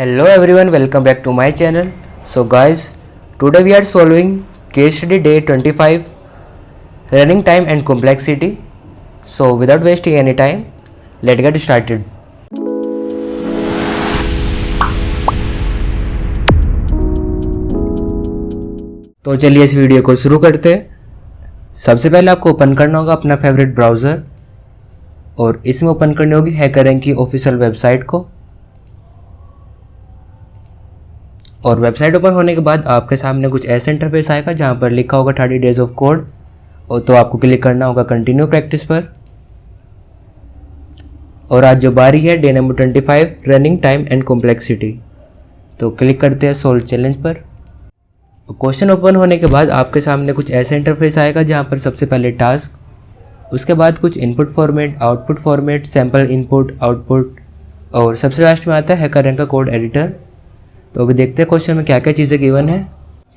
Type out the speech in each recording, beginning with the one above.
Hello everyone, welcome back to my channel. So guys, today we are solving case study day 25, running time and complexity. So without wasting any time, let's get started. तो चलिए इस video को शुरू करते हैं। सबसे पहले आपको ओपन करना होगा अपना फेवरेट ब्राउज़र और इसमें ओपन करनी होगी हैकररैंक की ऑफिशियल वेबसाइट को। और वेबसाइट ओपन होने के बाद आपके सामने कुछ ऐसा इंटरफेस आएगा जहाँ पर लिखा होगा 30 डेज ऑफ कोड, और तो आपको क्लिक करना होगा कंटिन्यू प्रैक्टिस पर। और आज जो बारी है day number 25, running time and complexity, तो क्लिक करते हैं सोल्व चैलेंज पर। क्वेश्चन ओपन होने के बाद आपके सामने कुछ ऐसा इंटरफेस आएगा जहाँ पर सबसे पहले टास्क, उसके बाद कुछ input format, output format, sample input output, और सबसे लास्ट में आता है हैकररैंक का कोड एडिटर। तो अभी देखते हैं क्वेश्चन में क्या क्या चीज़ें गिवन है।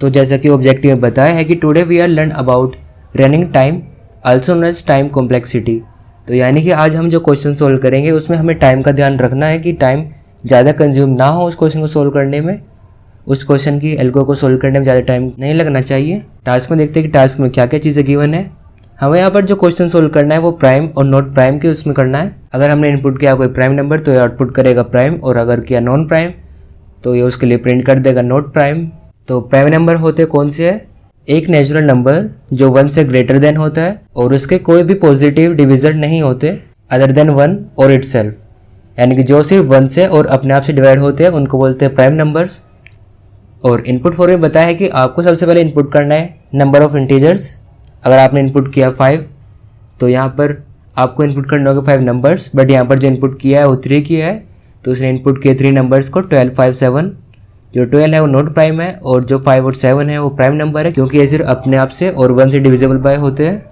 तो जैसा कि ऑब्जेक्टिव में बताया है कि today we are learn about running time also known as time complexity. तो यानी कि आज हम जो क्वेश्चन सोल्व करेंगे उसमें हमें टाइम का ध्यान रखना है कि टाइम ज़्यादा कंज्यूम ना हो उस क्वेश्चन को सोल्व करने में, उस क्वेश्चन की एल्गो को सोल्व करने में ज़्यादा टाइम नहीं लगना चाहिए। टास्क में देखते हैं कि टास्क में क्या क्या चीज़ें गिवन है। हमें यहाँ पर जो क्वेश्चन सोल्व करना है वो प्राइम और नॉट प्राइम के उसमें करना है। अगर हमने इनपुट किया कोई प्राइम नंबर तो ये आउटपुट करेगा प्राइम, और अगर किया नॉन प्राइम तो ये उसके लिए प्रिंट कर देगा नॉट प्राइम। तो प्राइम नंबर होते कौन से है? एक नेचुरल नंबर जो 1 से ग्रेटर देन होता है और उसके कोई भी पॉजिटिव डिविजन नहीं होते अदर देन 1 और इटसेल्फ, यानी कि जो सिर्फ 1 से और अपने आप से डिवाइड होते हैं उनको बोलते हैं प्राइम नंबर्स। और इनपुट फॉर्म में बताया है कि आपको सबसे पहले इनपुट करना है नंबर ऑफ इंटीजर्स। अगर आपने इनपुट किया 5 तो यहाँ पर आपको इनपुट करना होगा 5 नंबर्स, बट यहाँ पर जो इनपुट किया है वो 3 किया है, तो उसने इनपुट किए 3 नंबर्स को 12, 5, 7। जो 12 है वो नॉट प्राइम है और जो 5 और 7 है वो प्राइम नंबर है, क्योंकि ये सिर्फ अपने आप से और 1 से डिविजिबल बाय होते हैं।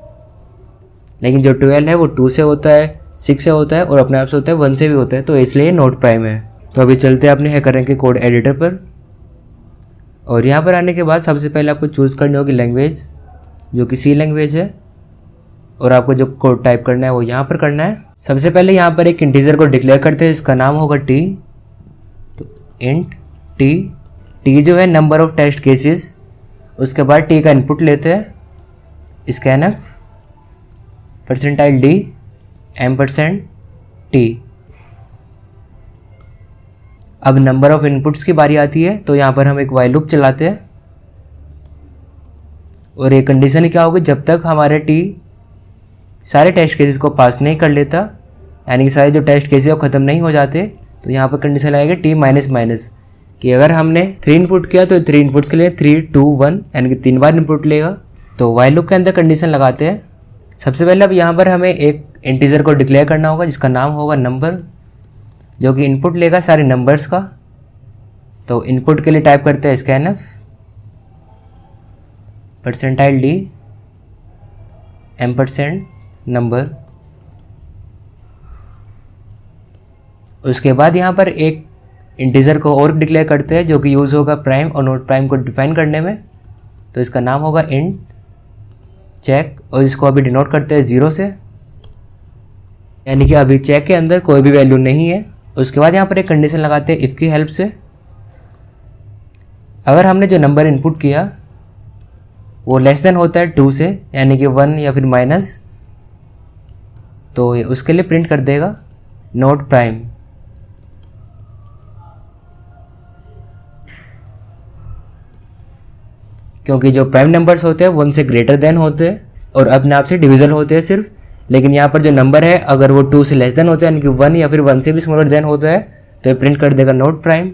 लेकिन जो 12 है वो 2 से होता है, 6 से होता है और अपने आप से होता है, 1 से भी होता है, तो इसलिए नॉट प्राइम है। तो अभी चलते हैं अपने हैकररैंक के कोड एडिटर पर। और यहाँ पर आने के बाद सबसे पहले आपको चूज़ करनी होगी लैंग्वेज, जो कि सी लैंग्वेज है, और आपको जो कोड टाइप करना है वो यहाँ पर करना है। सबसे पहले यहाँ पर एक इंटीजर को डिक्लेयर करते हैं, इसका नाम होगा टी। तो इंट टी, टी जो है नंबर ऑफ टेस्ट केसेस। उसके बाद टी का इनपुट लेते हैं स्कैनफ परसेंटाइल डी %, टी। अब नंबर ऑफ इनपुट्स की बारी आती है, तो यहाँ पर हम एक व्हाइल लूप चलाते हैं और एक कंडीशन क्या होगी, जब तक हमारे टी सारे टेस्ट केसेस को पास नहीं कर लेता, यानी कि सारे जो टेस्ट केसेस वो ख़त्म नहीं हो जाते, तो यहाँ पर कंडीशन आएगी टी माइनस, कि अगर हमने 3 इनपुट किया तो 3 इनपुट्स के लिए 3, 2, 1 यानी कि 3 बार इनपुट लेगा। तो व्हाइल लूप के अंदर कंडीशन लगाते हैं। सबसे पहले अब यहाँ पर हमें एक इंटीजर को डिक्लेयर करना होगा जिसका नाम होगा नंबर, जो कि इनपुट लेगा सारे नंबर्स का। तो इनपुट के लिए टाइप करते हैं स्कैनफ परसेंटाइल डी %, नंबर। उसके बाद यहाँ पर एक इंटीजर को और डिक्लेयर करते हैं जो कि यूज़ होगा प्राइम और नॉट प्राइम को डिफाइन करने में। तो इसका नाम होगा इंट चेक, और इसको अभी डिनोट करते हैं 0 से, यानी कि अभी चेक के अंदर कोई भी वैल्यू नहीं है। उसके बाद यहाँ पर एक कंडीशन लगाते हैं इफ़ की हेल्प से। अगर हमने जो नंबर इनपुट किया वो लेस देन होता है 2 से, यानी कि 1 या फिर माइनस, तो उसके लिए प्रिंट कर देगा नॉट प्राइम। क्योंकि जो प्राइम नंबर्स होते हैं 1 से ग्रेटर देन होते हैं और अपने आप से डिविजल होते हैं सिर्फ, लेकिन यहाँ पर जो नंबर है अगर वो 2 से लेस देन होता है, यानी कि 1 या फिर 1 से भी स्मॉलर देन होता है, तो ये प्रिंट कर देगा नॉट प्राइम।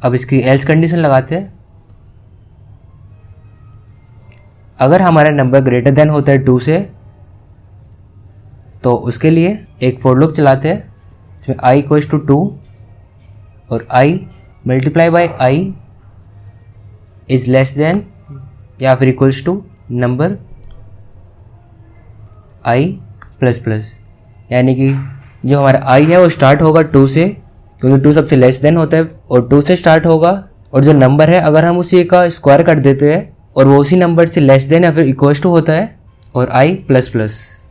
अब इसकी एल्स कंडीशन लगाते हैं। अगर हमारा नंबर ग्रेटर देन होता है 2 से, तो उसके लिए एक फॉर लूप चलाते हैं। इसमें i इक्वल्स टू 2 और i multiply by i is less than या फिर इक्वल्स टू नंबर i ++, यानी कि जो हमारा i है वो स्टार्ट होगा 2 से, क्योंकि 2 सबसे लेस देन होता है और 2 से स्टार्ट होगा, और जो नंबर है अगर हम उसी का स्क्वायर कर देते हैं और वो उसी नंबर से लेस देन या फिर इक्वल्स टू होता है, और i ++।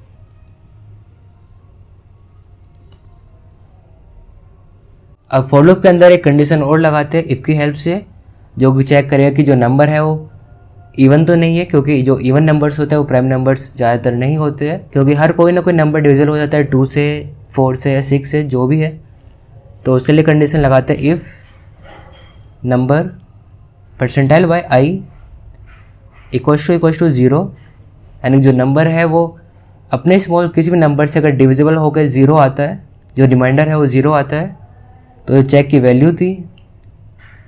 अब फॉर लूप के अंदर एक कंडीशन और लगाते हैं इफ़ की हेल्प से, जो कि चेक करेगा कि जो नंबर है वो इवन तो नहीं है, क्योंकि जो इवन नंबर्स होते हैं वो प्राइम नंबर्स ज़्यादातर नहीं होते हैं, क्योंकि हर कोई ना कोई नंबर डिविजिबल हो जाता है 2 से, 4 से या 6 से, जो भी है। तो उसके लिए कंडीशन लगाते हैं if number percentile by I equal to 0, यानी जो नंबर है वो अपने स्मॉल किसी भी नंबर से अगर डिविजिबल होकर 0 आता है, जो रिमाइंडर है वो 0 आता है, तो जो चेक की वैल्यू थी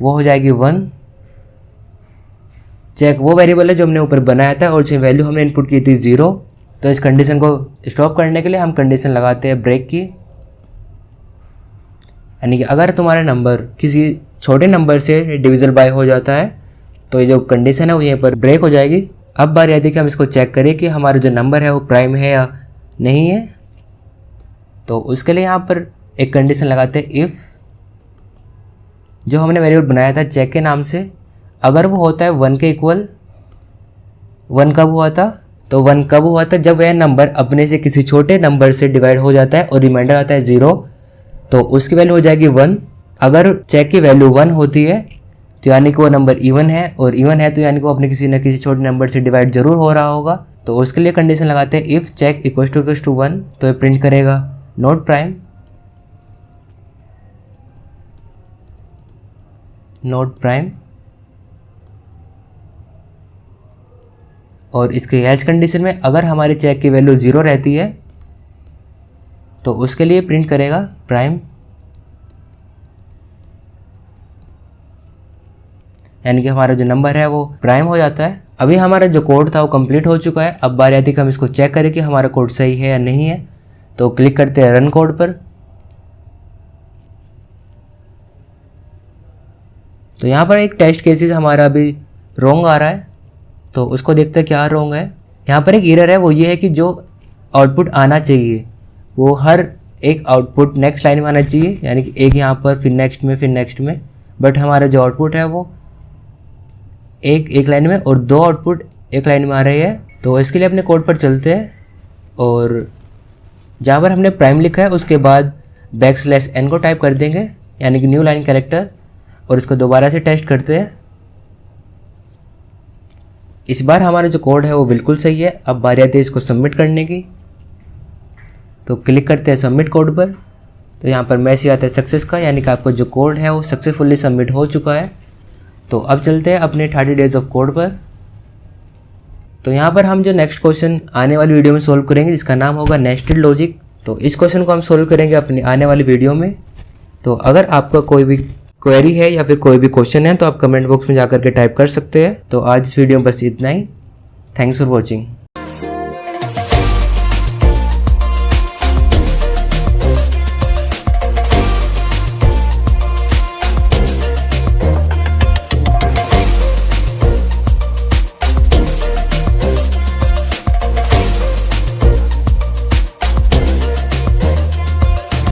वो हो जाएगी 1। चेक वो वेरिएबल है जो हमने ऊपर बनाया था और जो वैल्यू हमने इनपुट की थी 0। तो इस कंडीशन को स्टॉप करने के लिए हम कंडीशन लगाते हैं ब्रेक की, यानी कि अगर तुम्हारा नंबर किसी छोटे नंबर से डिविजिबल बाय हो जाता है तो ये जो कंडीशन है वो यहीं पर ब्रेक हो जाएगी। अब बारी आती है कि हम इसको चेक करें कि हमारा जो नंबर है वो प्राइम है या नहीं है। तो उसके लिए यहाँ पर एक कंडीशन लगाते हैं इफ़ जो हमने वेरिएबल बनाया था चेक के नाम से, अगर वो होता है 1 के इक्वल। 1 कब हुआ था? तो 1 कब हुआ था? जब वह नंबर अपने से किसी छोटे नंबर से डिवाइड हो जाता है और रिमाइंडर आता है 0, तो उसकी वैल्यू हो जाएगी 1। अगर चेक की वैल्यू 1 होती है तो यानी कि वो नंबर इवन है, और इवन है तो यानी कि वो अपने किसी न किसी छोटे नंबर से डिवाइड जरूर हो रहा होगा। तो उसके लिए कंडीशन लगाते हैं इफ़ चेक इक्वल टू 1, तो ये प्रिंट करेगा नॉट प्राइम, नॉट प्राइम। और इसके एल्स कंडीशन में अगर हमारे चेक की वैल्यू 0 रहती है तो उसके लिए प्रिंट करेगा प्राइम, यानी कि हमारा जो नंबर है वो प्राइम हो जाता है। अभी हमारा जो कोड था वो कंप्लीट हो चुका है। अब बारी आती है कि हम इसको चेक करें कि हमारा कोड सही है या नहीं है। तो क्लिक करते हैं रन कोड पर। तो यहाँ पर एक टेस्ट केसेस हमारा अभी रॉन्ग आ रहा है, तो उसको देखते हैं क्या रॉन्ग है। यहाँ पर एक एरर है, वो ये है कि जो आउटपुट आना चाहिए वो हर एक आउटपुट नेक्स्ट लाइन में आना चाहिए, यानी कि एक यहाँ पर फिर नेक्स्ट में फिर नेक्स्ट में, बट हमारा जो आउटपुट है वो एक लाइन में और 2 आउटपुट एक लाइन में आ रही है। तो इसके लिए अपने कोड पर चलते हैं और जहाँ पर हमने प्राइम लिखा है उसके बाद \n को टाइप कर देंगे, यानी कि न्यू लाइन कैरेक्टर, और इसको दोबारा से टेस्ट करते हैं। इस बार हमारा जो कोड है वो बिल्कुल सही है। अब बारी आती है इसको सबमिट करने की। तो क्लिक करते हैं सबमिट कोड पर। तो यहाँ पर मैसेज आता है सक्सेस का, यानी कि आपका जो कोड है वो सक्सेसफुली सबमिट हो चुका है। तो अब चलते हैं अपने 30 डेज ऑफ कोड पर। तो यहाँ पर हम जो नेक्स्ट क्वेश्चन आने वाली वीडियो में सोल्व करेंगे जिसका नाम होगा नेस्टेड लॉजिक। तो इस क्वेश्चन को हम सोल्व करेंगे अपनी आने वाली वीडियो में। तो अगर आपका कोई भी क्वेरी है या फिर कोई भी क्वेश्चन है तो आप कमेंट बॉक्स में जाकर के टाइप कर सकते हैं। तो आज इस वीडियो में बस इतना ही। Thanks for watching.